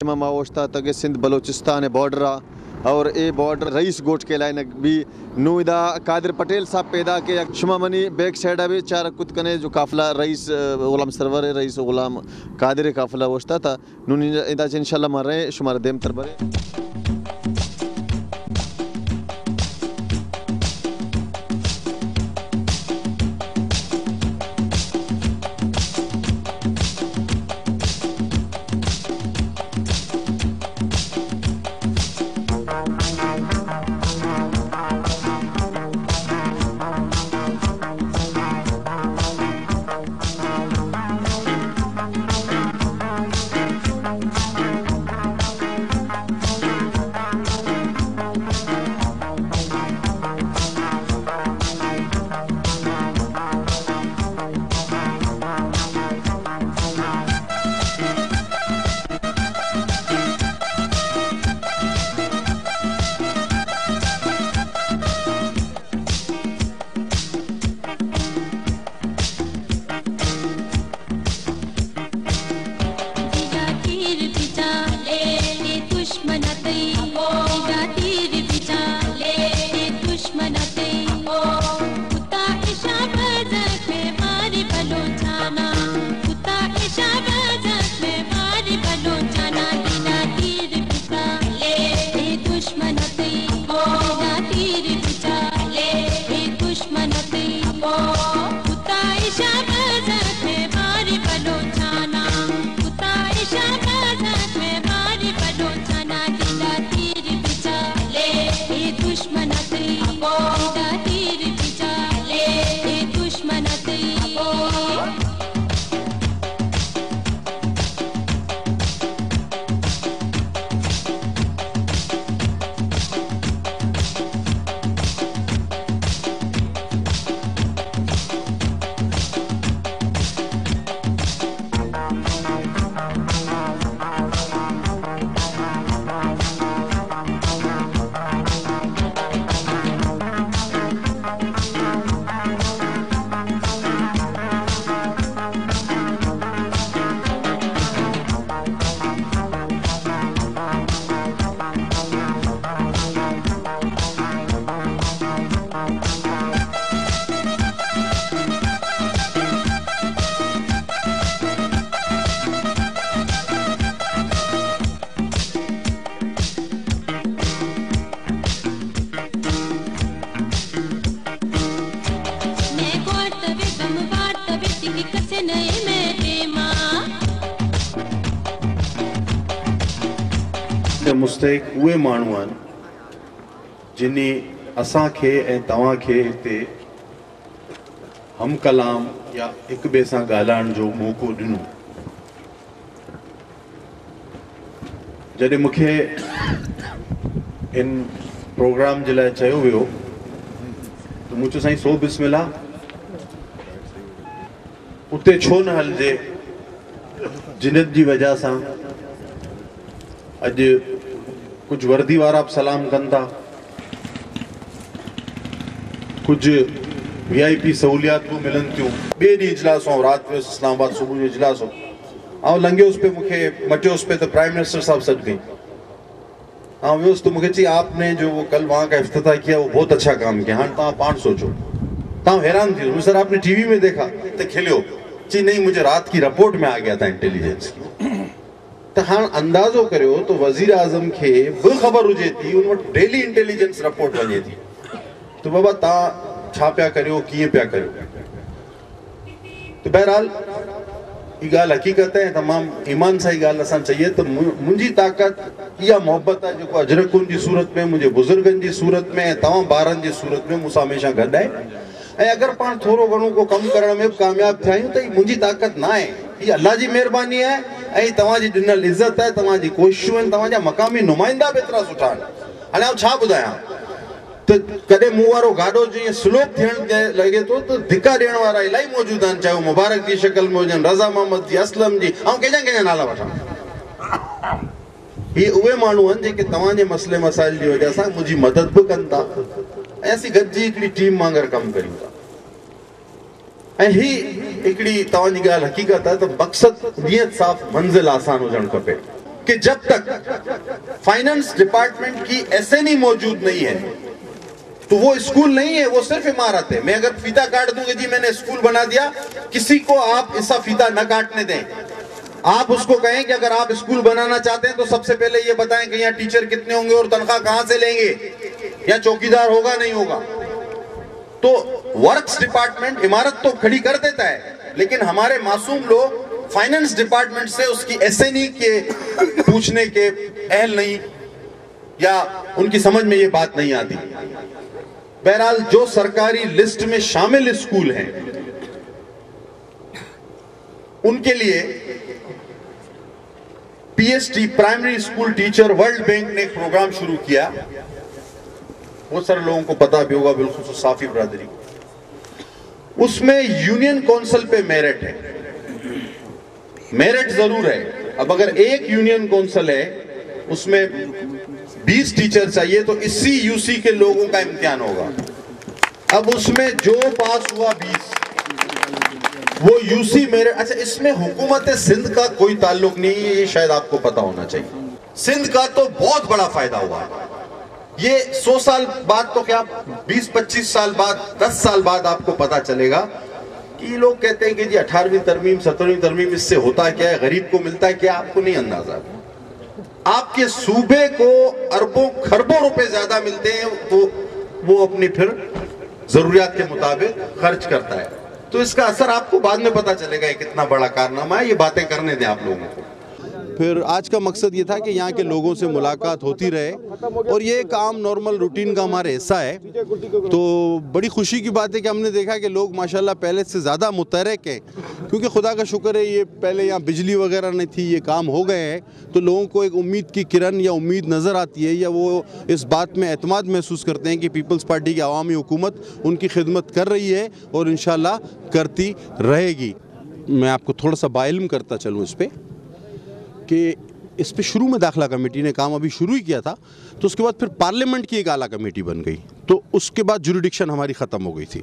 मां ओश्ता तक सिंध बलोचिस्तान बॉर्डर और ए बॉर्डर रईस गोट के लाइन भी नूदा कादिर पटेल साहब पैदा के शुमा मनी बैक साइड भी चार कुत कने जो काफिला रईस गुलाम सरवर रईस गुलाम कादिर काफिला ओश्ता था नून इदा इंशाल्लाह मर रहे शुमार देम तरबरे मुस्तहिक उहे माण्हू आहिनि जिनी असांखे ऐं तव्हांखे हिते हम कलाम या हिक ॿिए सां ॻाल्हाइण जो मौक़ो ॾिनो। जॾहिं मूंखे इन प्रोग्राम जे लाइ चयो वियो त मूं चयो साईं सो बिस्मिल्लाह उते छो न हलिजे जिनत जी वजह सां अॼु कुछ वर्दी वारा बि सलाम कनि था, कुछ VIP सहूलियात भी मिलन थियूं। ॿिए ॾींहुं इजलास हो, रात में इस्लामाबाद, सुबह जो इजलास हो, ऐं लंघियोसि पे मूंखे मटियोसि पे तो प्राइम मिनिस्टर साहब सॾ कई। हाँ वियोसि तो मुझे चाहिए आपने जो वो कल वहाँ का इफ्तिताह किया वो बहुत अच्छा काम किया। हाँ तव्हां पाण सोचो, तव्हां हैरान थी सर आपने टीवी में देखा तो खिलियो जी नहीं मुझे रात की रिपोर्ट में आ गया था इंटेलिजेंस की। तो हाँ अंदाजो करियो तो वजीर आजम के बि ख़बर हुजे थी उन वटि डेली इंटेलिजेंस रिपोर्ट वञे थी तो बाबा तव्हां छा पिया करियो कीअं पिया करियो। तो बहरहाल ये ॻाल्हि हक़ीक़त है, तमामु ईमान सां ॻाल्हि असां चईए तो मुंहिंजी ताक़त इहा मोहब्बत आहे जेको अजरकुनि जी सूरत में मुंहिंजे बुज़ुर्गनि जी सूरत में ऐं तव्हां ॿारनि जी सूरत में मूंसां हमेशह गॾु आहे। ऐं अगरि पाण थोरो घणो को कमु करण में कामयाबु थिया आहियूं त मुंहिंजी ताक़त न आहे, हीअ अल्लाह जी महिरबानी आहे ऐं तव्हांजी ॾिनल इज़त आहे, तव्हांजी कोशिशूं आहिनि, तव्हांजा मक़ामी नुमाइंदा बि एतिरा सुठा आहिनि। हाणे आउं छा ॿुधायां तो कॾहिं मूं वारो गाॾो जीअं स्लोप थियण लॻे थो तो धिका ॾियण वारा इलाही मौजूद आहिनि, चाहे मुबारक जी शक्ल में हुजनि, रज़ा मोहम्मद जी, असलम जी, ऐं कंहिंजा नाला वठां। ये उहे माण्हू आहिनि जेके तव्हांजे मसइले मसाइल जी वजह सां मुंहिंजी मदद बि कनि था ऐं असीं गॾिजी हिकिड़ी टीम वांगुरु कमु करियूं था। ऐं ही हिकिड़ी तव्हांजी ॻाल्हि हक़ीक़त आहे त मक़सदु नियत साफ़, मंज़िल आसान हुजणु खपे। कि जब तक फाइनेंस डिपार्टमेंट की एसएनई मौजूद नहीं है तो वो स्कूल नहीं है, वो सिर्फ इमारत है। मैं अगर फीता काट दूं कि जी मैंने स्कूल बना दिया, किसी को आप इसका फीता न काटने दें। आप उसको कहें कि अगर आप स्कूल बनाना चाहते हैं तो सबसे पहले ये बताएं कि यहाँ टीचर कितने होंगे और तनख्वाह कहां से लेंगे, या चौकीदार होगा नहीं होगा। तो वर्क्स डिपार्टमेंट इमारत तो खड़ी कर देता है, लेकिन हमारे मासूम लोग फाइनेंस डिपार्टमेंट से उसकी एसएनई के पूछने के अहल नहीं, या उनकी समझ में ये बात नहीं आती। बहरहाल जो सरकारी लिस्ट में शामिल स्कूल हैं उनके लिए PST primary school teacher world bank ने एक प्रोग्राम शुरू किया। बहुत सारे लोगों को पता भी होगा, बिल्कुल साफी बरादरी। उसमें यूनियन काउंसिल पे मेरिट है, मेरिट जरूर है। अब अगर एक यूनियन काउंसिल है उसमें 20 टीचर चाहिए तो इसी यूसी के लोगों का इम्तिहान होगा। अब उसमें जो पास हुआ 20 वो यूसी मेरिट। अच्छा, इसमें हुकूमत सिंध का कोई ताल्लुक नहीं है, ये शायद आपको पता होना चाहिए। सिंध का तो बहुत बड़ा फायदा हुआ है। ये 100 साल बाद तो क्या 20-25 साल बाद 10 साल बाद आपको पता चलेगा कि लोग कहते हैं कि जी 18वीं तरमीम 17वीं तरमीम इससे होता क्या है, गरीब को मिलता है क्या, आपको नहीं अंदाजा। आपके सूबे को अरबों खरबों रुपए ज्यादा मिलते हैं तो वो अपनी फिर जरूरियात के मुताबिक खर्च करता है। तो इसका असर आपको बाद में पता चलेगा ये कितना बड़ा कारनामा है। ये बातें करने दें आप लोगों को। फिर आज का मकसद ये था कि यहाँ के लोगों से मुलाकात होती रहे, और ये काम नॉर्मल रूटीन का हमारे हिस्सा है। तो बड़ी खुशी की बात है कि हमने देखा कि लोग माशाल्लाह पहले से ज़्यादा मुतहरक हैं, क्योंकि खुदा का शुक्र है ये पहले यहाँ बिजली वगैरह नहीं थी, ये काम हो गए हैं। तो लोगों को एक उम्मीद की किरण या उम्मीद नज़र आती है, या वो इस बात में एतमाद महसूस करते हैं कि पीपल्स पार्टी की अवामी हुकूमत उनकी खिदमत कर रही है और इंशाल्लाह करती रहेगी। मैं आपको थोड़ा सा बाइल्म करता चलूँ इस पर कि इस पे शुरू में दाखिला कमेटी ने काम अभी शुरू ही किया था, तो उसके बाद फिर पार्लियामेंट की एक आला कमेटी बन गई, तो उसके बाद जुरिडिक्शन हमारी ख़त्म हो गई थी।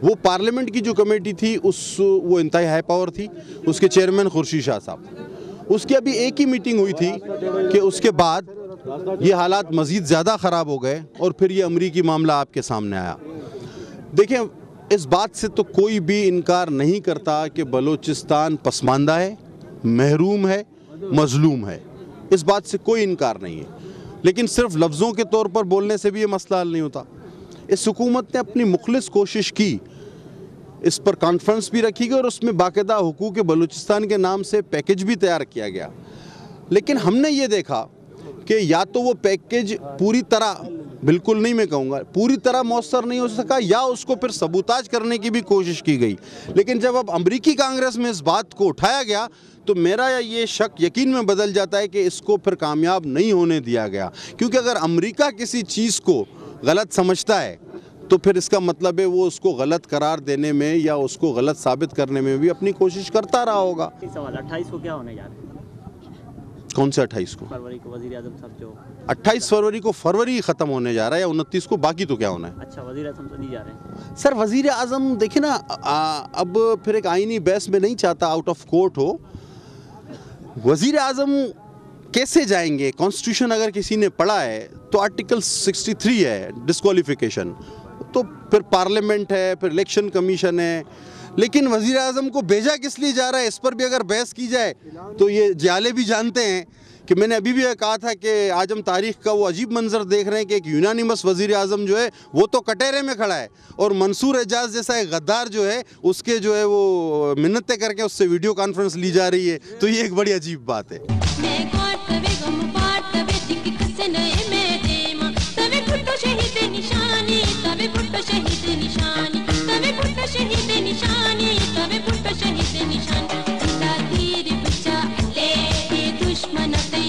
वो पार्लियामेंट की जो कमेटी थी वो इंतहाई हाई पावर थी, उसके चेयरमैन खुर्शीद शाह साहब। उसकी अभी एक ही मीटिंग हुई थी कि उसके बाद ये हालात मज़ीद ज़्यादा ख़राब हो गए और फिर ये अमरीकी मामला आपके सामने आया। देखें, इस बात से तो कोई भी इनकार नहीं करता कि बलूचिस्तान पसमानदा है, महरूम है, मजलूम है। इस बात से कोई इनकार नहीं है, लेकिन सिर्फ लफ्ज़ों के तौर पर बोलने से भी ये मसला हल नहीं होता। इस हुकूमत ने अपनी मुखलिस कोशिश की, इस पर कॉन्फ्रेंस भी रखी गई और उसमें बाकायदा हुकूक बलूचिस्तान के नाम से पैकेज भी तैयार किया गया। लेकिन हमने ये देखा कि या तो वो पैकेज पूरी तरह, बिल्कुल नहीं मैं कहूँगा पूरी तरह मौसर नहीं हो सका, या उसको फिर सबूताज करने की भी कोशिश की गई। लेकिन जब अब अमरीकी कांग्रेस में इस बात को उठाया गया तो मेरा ये शक यकीन में बदल जाता है कि इसको फिर कामयाब नहीं होने दिया गया। क्योंकि अगर अमेरिका किसी चीज़ को गलत समझता है तो फिर इसका मतलब है वो उसको गलत करार देने में या उसको गलत साबित करने में भी अपनी कोशिश करता रहा होगा। सवाल 28 को क्या होने जा रहा है? कौन से 28 को? फरवरी को वज़ीर आज़म साहब जो 28 फरवरी को फरवरी ख़त्म होने जा रहा है, या 29 को, बाकी तो क्या होना है? अच्छा, वज़ीर आज़म तो नहीं जा रहे हैं सर। वज़ीर आज़म देखिए ना, अब फिर एक आईनी बहस में नहीं चाहता आउट ऑफ कोर्ट हो। वज़ीर आज़म कैसे जाएंगे? कॉन्स्टिट्यूशन अगर किसी ने पढ़ा है तो आर्टिकल 63 है डिस्क्वालिफिकेशन, तो फिर पार्लियामेंट है, फिर इलेक्शन कमीशन है। लेकिन वज़ीर आज़म को भेजा किस लिए जा रहा है, इस पर भी अगर बहस की जाए तो ये जाले भी जानते हैं कि मैंने अभी भी कहा था कि आज हम तारीख़ का वो अजीब मंजर देख रहे हैं कि एक यूनानिमस वज़ीर आज़म जो है वो तो कटहरे में खड़ा है, और मंसूर एजाज जैसा एक गद्दार जो है उसके जो है वो मिन्नतें करके उससे वीडियो कॉन्फ्रेंस ली जा रही है। तो ये एक बड़ी अजीब बात है। दुश्मन से